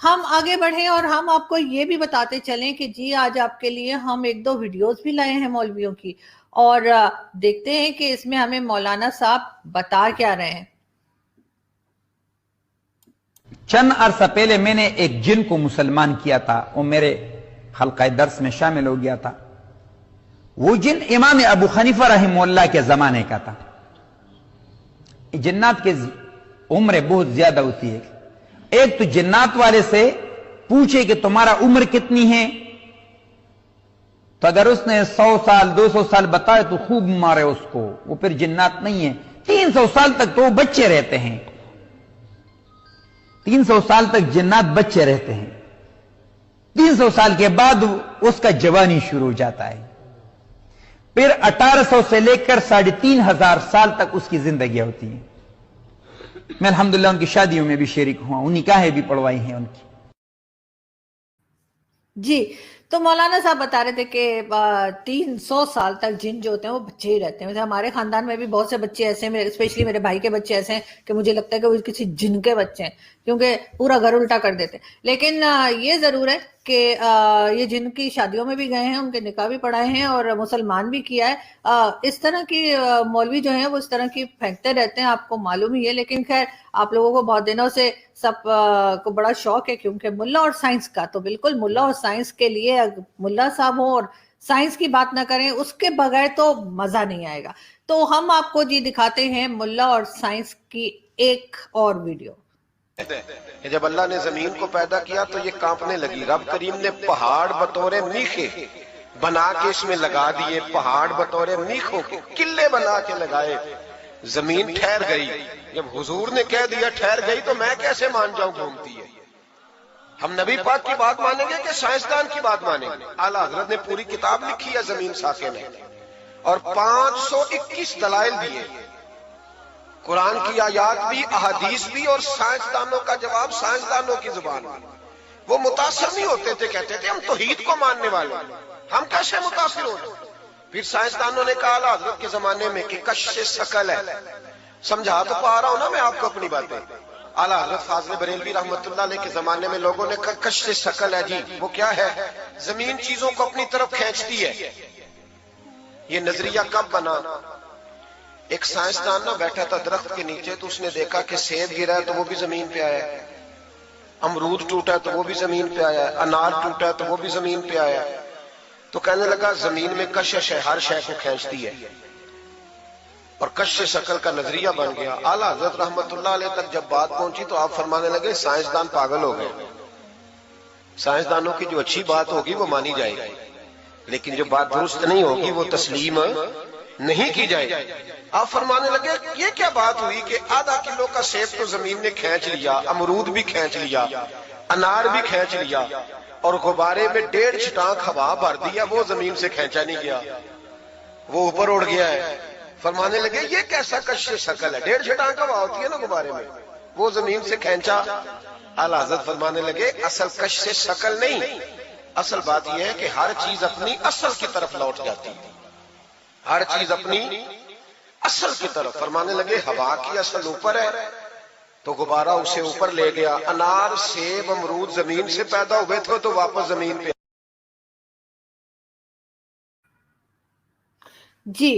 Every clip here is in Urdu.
ہم آگے بڑھیں اور ہم آپ کو یہ بھی بتاتے چلیں کہ جی آج آپ کے لیے ہم ایک دو ویڈیوز بھی لائے ہیں مولویوں کی، اور دیکھتے ہیں کہ اس میں ہمیں مولانا صاحب بتا کیا رہے ہیں۔ چند عرصہ پہلے میں نے ایک جن کو مسلمان کیا تھا، وہ میرے حلقہ درس میں شامل ہو گیا تھا۔ وہ جن امام ابو حنیفہ رحمہ اللہ کے زمانے کا تھا۔ جنات کی عمر بہت زیادہ ہوتی ہے۔ ایک تو جنات والے سے پوچھے کہ تمہارا عمر کتنی ہے، تو اگر اس نے 100 سال 200 سال بتائے تو خوب مارے اس کو، وہ پھر جنات نہیں ہے۔ 300 سال تک تو وہ بچے رہتے ہیں، 300 سال تک جنات بچے رہتے ہیں۔ 300 سال کے بعد اس کا جوانی شروع ہو جاتا ہے۔ پھر 1800 سے لے کر 3500 سال تک اس کی زندگیاں ہوتی ہیں۔ میں الحمدللہ ان کی شادیوں میں بھی شریک ہوا ہوں، نکاحیں بھی پڑھوائی ہیں ان کی۔ جی تو مولانا صاحب بتا رہے تھے کہ 300 سال تک جن جو ہوتے ہیں وہ بچے ہی رہتے ہیں۔ ہمارے خاندان میں بھی بہت سے بچے ایسے ہیں، اسپیشلی میرے بھائی کے بچے ایسے ہیں کہ مجھے لگتا ہے کہ وہ کسی جن کے بچے ہیں، کیونکہ پورا گھر الٹا کر دیتے ہیں۔ لیکن یہ ضرور ہے کہ یہ جن کی شادیوں میں بھی گئے ہیں، ان کے نکاح بھی پڑھائے ہیں اور مسلمان بھی کیا ہے۔ اس طرح کی مولوی جو ہیں وہ اس طرح کی پھینکتے رہتے ہیں، آپ کو معلوم ہی ہے۔ لیکن خیر آپ لوگوں کو بہت دنوں سے سب کو بڑا شوق ہے، کیونکہ ملا اور سائنس کا، تو بالکل ملا اور سائنس کے لیے ملا صاحب ہوں اور سائنس کی بات نہ کریں، اس کے بغیر تو مزہ نہیں آئے گا۔ تو ہم آپ کو جی دکھاتے ہیں ملا اور سائنس کی ایک اور ویڈیو۔ جب اللہ نے زمین کو پیدا کیا تو یہ کانپنے لگی۔ رب کریم نے پہاڑ بطور میخے بنا کے اس میں لگا دیے، پہاڑ بطور میخوں کے قلعے بنا کے لگائے۔ زمین ٹھہر گئی۔ جب حضور نے کہہ دیا ٹھہر گئی تو میں کیسے مان جاؤں گھومتی ہے؟ ہم نبی پاک کی بات مانیں گے کہ سائنسدان کی بات مانیں گے؟ اعلیٰ حضرت نے پوری کتاب لکھی ہے زمین ساکن ہے، اور 521 دلائل دیے، قرآن کی آیات بھی، احادیث بھی، اور سائنسدانوں کا جواب سائنسدانوں کی زبان میں۔ وہ متاثر نہیں ہوتے تھے، کہتے تھے ہم توحید کو ماننے والے، ہم کیسے متاثر ہو جائیں؟ پھر سائنسدانوں نے کہا اعلیٰ حضرت کے زمانے میں کہ کشش ثقل ہے۔ سمجھا تو پا رہا ہوں نا میں آپ کو اپنی باتیں۔ اعلیٰ حضرت فاضل بریلوی رحمۃ اللہ علیہ کے زمانے میں لوگوں نے کہا کشش ثقل ہے، جی وہ کیا ہے؟ زمین چیزوں کو اپنی طرف کھینچتی ہے۔ یہ نظریہ کب بنا؟ ایک سائنسدان نہ بیٹھا تھا درخت کے نیچے، تو اس نے دیکھا کہ سیب گرا ہے تو وہ بھی زمین پہ آیا ہے، امرود ٹوٹا ہے تو وہ بھی زمین پہ آیا ہے، انار ٹوٹا ہے تو وہ بھی زمین پہ آیا ہے۔ تو کہنے لگا زمین میں کشش ہے، ہر شے کو کھینچتی ہے، اور کشش ثقل کا نظریہ بن گیا۔ اعلیٰ حضرت رحمت اللہ علیہ تک جب بات پہنچی تو آپ فرمانے لگے سائنسدان پاگل ہو گئے، سائنسدانوں کی جو اچھی بات ہوگی وہ مانی جائے گی، لیکن جو بات درست نہیں ہوگی وہ تسلیم نہیں کی جائے گی۔ آپ فرمانے لگے یہ کیا بات ہوئی کہ آدھا کلو کا سیب تو زمین نے کھینچ لیا، امرود بھی کھینچ لیا، انار بھی کھینچ لیا، اور غبارے میں 1.5 چھٹانک ہوا بھر دیا، وہ زمین سے کھینچا نہیں گیا، وہ اوپر اڑ گیا ہے۔ فرمانے لگے یہ کیسا کشش ثقل ہے؟ 1.5 چھٹانک ہوا ہوتی ہے نا غبارے میں، وہ زمین سے کھینچا۔ اعلیٰ حضرت فرمانے لگے اصل کشش ثقل نہیں، اصل بات یہ ہے کہ ہر چیز اپنی اصل کی طرف لوٹ جاتی ہے، ہر چیز اپنی اصل کی طرف۔ فرمانے لگے ہوا کی اصل اوپر ہے تو غبارہ اسے اوپر لے گیا، انار سیب امرود زمین سے پیدا ہوئے تھے تو واپس زمین پہ۔ جی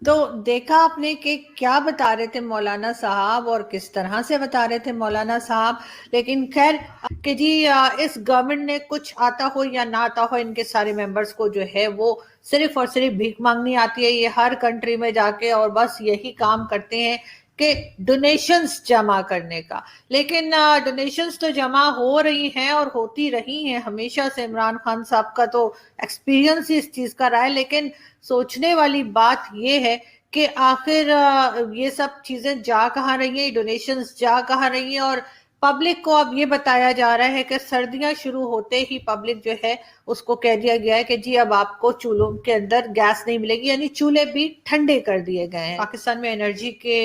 تو دیکھا آپ نے کہ کیا بتا رہے تھے مولانا صاحب اور کس طرح سے بتا رہے تھے مولانا صاحب۔ لیکن خیر کہ جی اس گورنمنٹ نے کچھ آتا ہو یا نہ آتا ہو، ان کے سارے ممبرز کو جو ہے وہ صرف اور صرف بھیک مانگنی آتی ہے۔ یہ ہر کنٹری میں جا کے اور بس یہی کام کرتے ہیں کہ ڈونیشنز جمع کرنے کا۔ لیکن ڈونیشنز تو جمع ہو رہی ہیں اور ہوتی رہی ہیں ہمیشہ سے، عمران خان صاحب کا تو ایکسپیرینس ہی اس چیز کا رہا ہے۔ لیکن سوچنے والی بات یہ ہے کہ آخر یہ سب چیزیں جا کہاں رہی ہیں، ڈونیشنز جا کہاں رہی ہیں، اور پبلک کو اب یہ بتایا جا رہا ہے کہ سردیاں شروع ہوتے ہی پبلک جو ہے اس کو کہہ دیا گیا ہے کہ جی اب آپ کو چولہوں کے اندر گیس نہیں ملے گی، یعنی چولہے بھی ٹھنڈے کر دیے گئے ہیں۔ پاکستان میں انرجی کے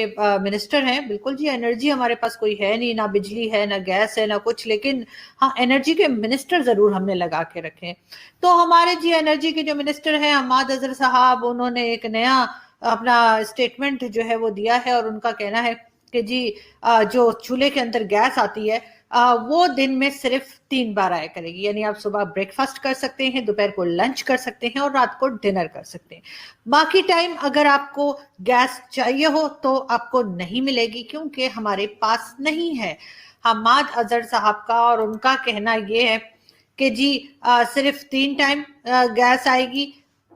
منسٹر ہیں، بالکل جی انرجی ہمارے پاس کوئی ہے نہیں، نہ بجلی ہے، نہ گیس ہے، نہ کچھ، لیکن ہاں انرجی کے منسٹر ضرور ہم نے لگا کے رکھے۔ تو ہمارے جی انرجی کے جو منسٹر ہیں حماد اظہر صاحب، انہوں نے ایک نیا اپنا اسٹیٹمنٹ جو ہے وہ دیا ہے، اور ان کا کہنا ہے کہ جی جو چولہے کے اندر گیس آتی ہے وہ دن میں صرف 3 بار آیا کرے گی. یعنی آپ صبح بریک فاسٹ کر سکتے ہیں, دوپہر کو لنچ کر سکتے ہیں اور رات کو ڈنر کر سکتے ہیں. باقی ٹائم اگر آپ کو گیس چاہیے ہو تو آپ کو نہیں ملے گی, کیونکہ ہمارے پاس نہیں ہے. حماد اظہر صاحب کا اور ان کا کہنا یہ ہے کہ جی صرف 3 ٹائم گیس آئے گی,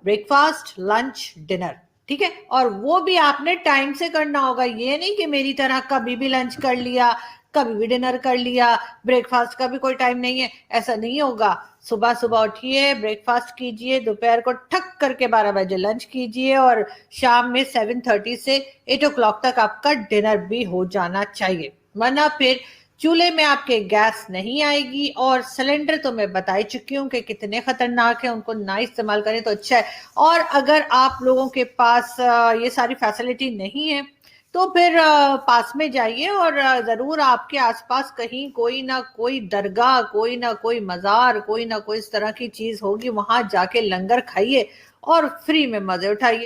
بریک فاسٹ, لنچ, ڈنر. ٹھیک ہے, اور وہ بھی آپ نے ٹائم سے کرنا ہوگا. یہ نہیں کہ میری طرح کبھی بھی لنچ کر لیا, کبھی بھی ڈنر کر لیا, بریک فاسٹ کا بھی کوئی ٹائم نہیں ہے, ایسا نہیں ہوگا. صبح صبح اٹھیے, بریک فاسٹ کیجئے, دوپہر کو ٹھک کر کے 12 بجے لنچ کیجئے, اور شام میں 7:30 سے 8 o'clock تک آپ کا ڈنر بھی ہو جانا چاہیے. ورنہ پھر چولہے میں آپ کے گیس نہیں آئے گی. اور سلنڈر تو میں بتا ہی چکی ہوں کہ کتنے خطرناک ہیں, ان کو نہ استعمال کریں تو اچھا ہے. اور اگر آپ لوگوں کے پاس یہ ساری فیسلٹی نہیں ہے تو پھر پاس میں جائیے, اور ضرور آپ کے آس پاس کہیں کوئی نہ کوئی درگاہ, کوئی نہ کوئی مزار, کوئی نہ کوئی اس طرح کی چیز ہوگی, وہاں جا کے لنگر کھائیے اور فری میں مزے اٹھائیے.